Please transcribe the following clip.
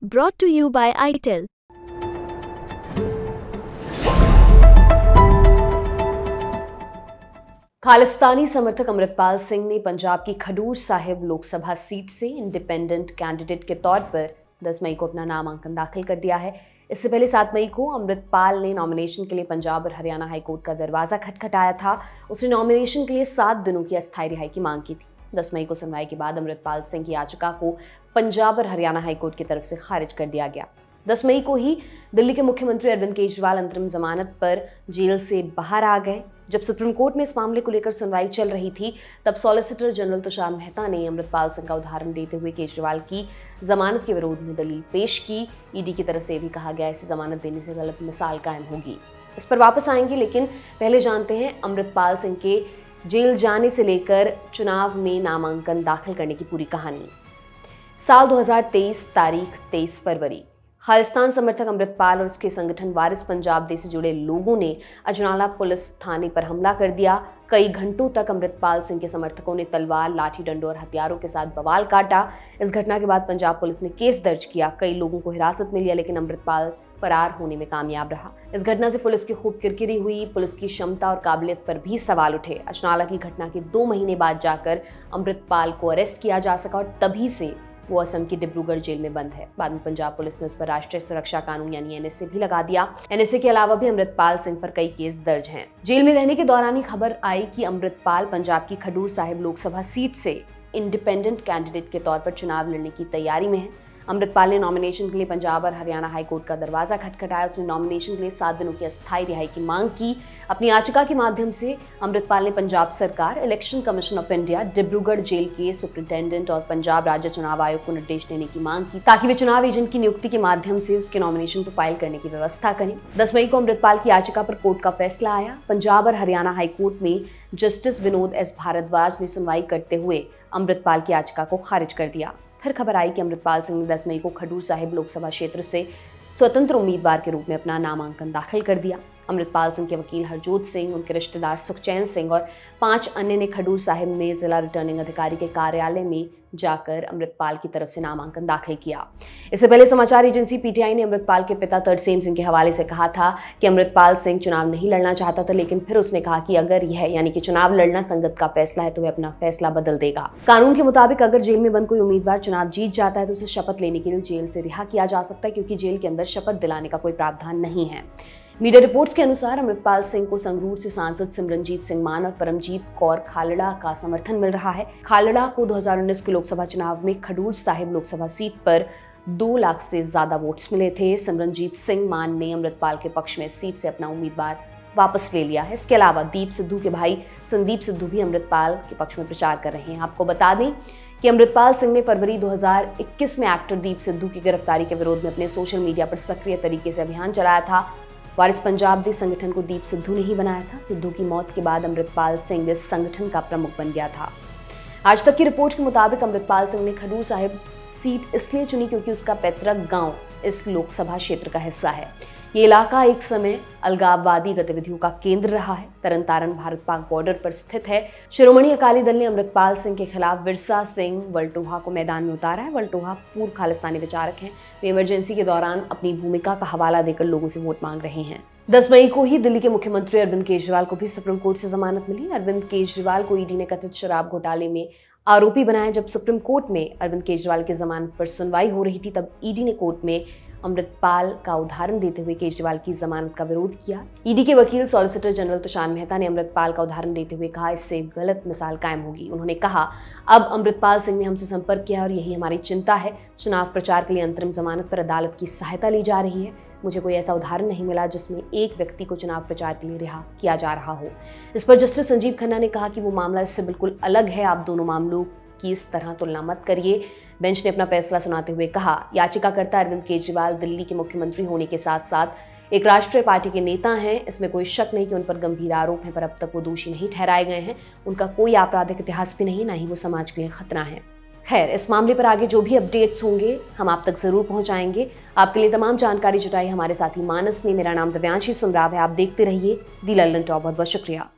Brought to you by ITEL। Khalistani समर्थक अमृतपाल सिंह ने पंजाब की खडूर साहिब लोकसभा सीट से इंडिपेंडेंट कैंडिडेट के तौर पर 10 मई को अपना नामांकन दाखिल कर दिया है। इससे पहले 7 मई को अमृतपाल ने नॉमिनेशन के लिए पंजाब और हरियाणा हाईकोर्ट का दरवाजा खटखटाया था। उसने नॉमिनेशन के लिए 7 दिनों की अस्थायी रिहाई की मांग की थी। 10 मई को सुनवाई के बाद अमृतपाल सिंह की याचिका को पंजाब और हरियाणा हाईकोर्ट की तरफ से खारिज कर दिया गया। 10 मई को ही दिल्ली के मुख्यमंत्री अरविंद केजरीवाल अंतरिम जमानत पर जेल से बाहर आ गए। जब सुप्रीम कोर्ट में इस मामले को लेकर सुनवाई चल रही थी, तब सॉलिसिटर जनरल तुषार मेहता ने अमृतपाल सिंह का उदाहरण देते हुए केजरीवाल की जमानत के विरोध में दलील पेश की। ईडी की तरफ से भी कहा गया इसे जमानत देने से गलत मिसाल कायम होगी। इस पर वापस आएंगे, लेकिन पहले जानते हैं अमृतपाल सिंह के जेल जाने से लेकर चुनाव में नामांकन दाखिल करने की पूरी कहानी। साल 2023, तारीख 23 फरवरी। खालिस्तान समर्थक अमृतपाल और उसके संगठन वारिस पंजाब दे से जुड़े लोगों ने अजनाला पुलिस थाने पर हमला कर दिया। कई घंटों तक अमृतपाल सिंह के समर्थकों ने तलवार, लाठी डंडों और हथियारों के साथ बवाल काटा। इस घटना के बाद पंजाब पुलिस ने केस दर्ज किया। कई लोगों को हिरासत में लिया, लेकिन अमृतपाल फरार होने में कामयाब रहा। इस घटना से पुलिस की खूब किरकिरी हुई। पुलिस की क्षमता और काबिलियत पर भी सवाल उठे। अजनाला की घटना के 2 महीने बाद जाकर अमृतपाल को अरेस्ट किया जा सका और तभी से वो असम की डिब्रूगढ़ जेल में बंद है। बाद में पंजाब पुलिस ने उस पर राष्ट्रीय सुरक्षा कानून यानी एनएसए भी लगा दिया। एनएसए के अलावा भी अमृतपाल सिंह पर कई केस दर्ज हैं। जेल में रहने के दौरान ही खबर आई कि अमृतपाल पंजाब की खडूर साहिब लोकसभा सीट से इंडिपेंडेंट कैंडिडेट के तौर पर चुनाव लड़ने की तैयारी में है। अमृतपाल ने नॉमिनेशन के लिए पंजाब और हरियाणा हाईकोर्ट का दरवाजा खटखटाया। उसने नॉमिनेशन के लिए 7 दिनों की अस्थायी रिहाई की मांग की। अपनी याचिका के माध्यम से अमृतपाल ने पंजाब सरकार, election commission of India, Dibrugarh jail के सुप्रिंटेंडेंट और पंजाब राज्य चुनाव आयोग को निर्देश देने की मांग की, ताकि वे चुनाव एजेंट की नियुक्ति के माध्यम से उसके नॉमिनेशन को फाइल करने की व्यवस्था करें। 10 मई को अमृतपाल की याचिका पर कोर्ट का फैसला आया। पंजाब और हरियाणा हाईकोर्ट में जस्टिस विनोद एस भारद्वाज ने सुनवाई करते हुए अमृतपाल की याचिका को खारिज कर दिया। फिर खबर आई कि अमृतपाल सिंह ने 10 मई को खडूर साहिब लोकसभा क्षेत्र से स्वतंत्र उम्मीदवार के रूप में अपना नामांकन दाखिल कर दिया। अमृतपाल सिंह के वकील हरजोत सिंह, उनके रिश्तेदार सुखचैन सिंह और 5 अन्य ने खडूर साहिब में जिला रिटर्निंग अधिकारी के कार्यालय में जाकर अमृतपाल की तरफ से नामांकन दाखिल किया। इससे पहले समाचार एजेंसी पीटीआई ने अमृतपाल के पिता तरसेम सिंह के हवाले से कहा था कि अमृतपाल सिंह चुनाव नहीं लड़ना चाहता था, लेकिन फिर उसने कहा कि अगर यह यानी कि चुनाव लड़ना संगत का फैसला है तो वह अपना फैसला बदल देगा। कानून के मुताबिक अगर जेल में बंद कोई उम्मीदवार चुनाव जीत जाता है तो उसे शपथ लेने के लिए जेल से रिहा किया जा सकता है, क्योंकि जेल के अंदर शपथ दिलाने का कोई प्रावधान नहीं है। मीडिया रिपोर्ट्स के अनुसार अमृतपाल सिंह को संगरूर से सांसद सिमरनजीत सिंह मान और परमजीत कौर खालड़ा का समर्थन मिल रहा है। खालड़ा को 2019 के लोकसभा चुनाव में खडूर साहिब लोकसभा सीट पर 2 लाख से ज्यादा वोट्स मिले थे। सिमरनजीत सिंह मान ने अमृतपाल के पक्ष में सीट से अपना उम्मीदवार वापस ले लिया है। इसके अलावा दीप सिद्धू के भाई संदीप सिद्धू भी अमृतपाल के पक्ष में प्रचार कर रहे हैं। आपको बता दें कि अमृतपाल सिंह ने फरवरी 2021 में एक्टर दीप सिद्धू की गिरफ्तारी के विरोध में अपने सोशल मीडिया पर सक्रिय तरीके से अभियान चलाया था। वारिस पंजाब दे संगठन को दीप सिद्धू ने ही बनाया था। सिद्धू की मौत के बाद अमृतपाल सिंह इस संगठन का प्रमुख बन गया था। आज तक की रिपोर्ट के मुताबिक अमृतपाल सिंह ने खडूर साहिब सीट इसलिए चुनी क्योंकि उसका पैतृक गांव इस लोकसभा क्षेत्र का हिस्सा है। ये इलाका एक समय अलगाववादी गतिविधियों का केंद्र रहा है। तरन तारण भारत पाक बॉर्डर पर स्थित है। शिरोमणि अकाली दल ने अमृतपाल सिंह के खिलाफ विरसा सिंह वल्टोहा को मैदान में उतारा है। वल्टोहा पूर्व खालिस्तानी विचारक हैं। वे इमरजेंसी के दौरान अपनी भूमिका का हवाला देकर लोगों से वोट मांग रहे हैं। 10 मई को ही दिल्ली के मुख्यमंत्री अरविंद केजरीवाल को भी सुप्रीम कोर्ट से जमानत मिली। अरविंद केजरीवाल को ईडी ने कथित शराब घोटाले में आरोपी बनाया। जब सुप्रीम कोर्ट में अरविंद केजरीवाल की जमानत पर सुनवाई हो रही थी, तब ईडी ने कोर्ट में अमृतपाल का उदाहरण देते हुए केजरीवाल की जमानत का विरोध किया। ईडी के वकील सॉलिसिटर जनरल तुषार मेहता ने अमृतपाल का उदाहरण देते हुए कहा, इससे गलत मिसाल कायम होगी। उन्होंने कहा, अब अमृतपाल सिंह ने हमसे संपर्क किया और यही हमारी चिंता है। चुनाव प्रचार के लिए अंतरिम जमानत पर अदालत की सहायता ली जा रही है। मुझे कोई ऐसा उदाहरण नहीं मिला जिसमें एक व्यक्ति को चुनाव प्रचार के लिए रिहा किया जा रहा हो। इस पर जस्टिस संजीव खन्ना ने कहा कि वो मामला इससे बिल्कुल अलग है। आप दोनों मामलों की इस तरह तुलना मत करिए। बेंच ने अपना फैसला सुनाते हुए कहा, याचिकाकर्ता अरविंद केजरीवाल दिल्ली के मुख्यमंत्री होने के साथ साथ एक राष्ट्रीय पार्टी के नेता हैं। इसमें कोई शक नहीं कि उन पर गंभीर आरोप हैं, पर अब तक वो दोषी नहीं ठहराए गए हैं। उनका कोई आपराधिक इतिहास भी नहीं, ना ही वो समाज के लिए खतरा है। खैर, इस मामले पर आगे जो भी अपडेट्स होंगे हम आप तक जरूर पहुंचाएंगे। आपके लिए तमाम जानकारी जुटाई हमारे साथी मानस ने। मेरा नाम दिव्यांशी सुमराव है। आप देखते रहिए दी लल्लन टॉप। बहुत बहुत शुक्रिया।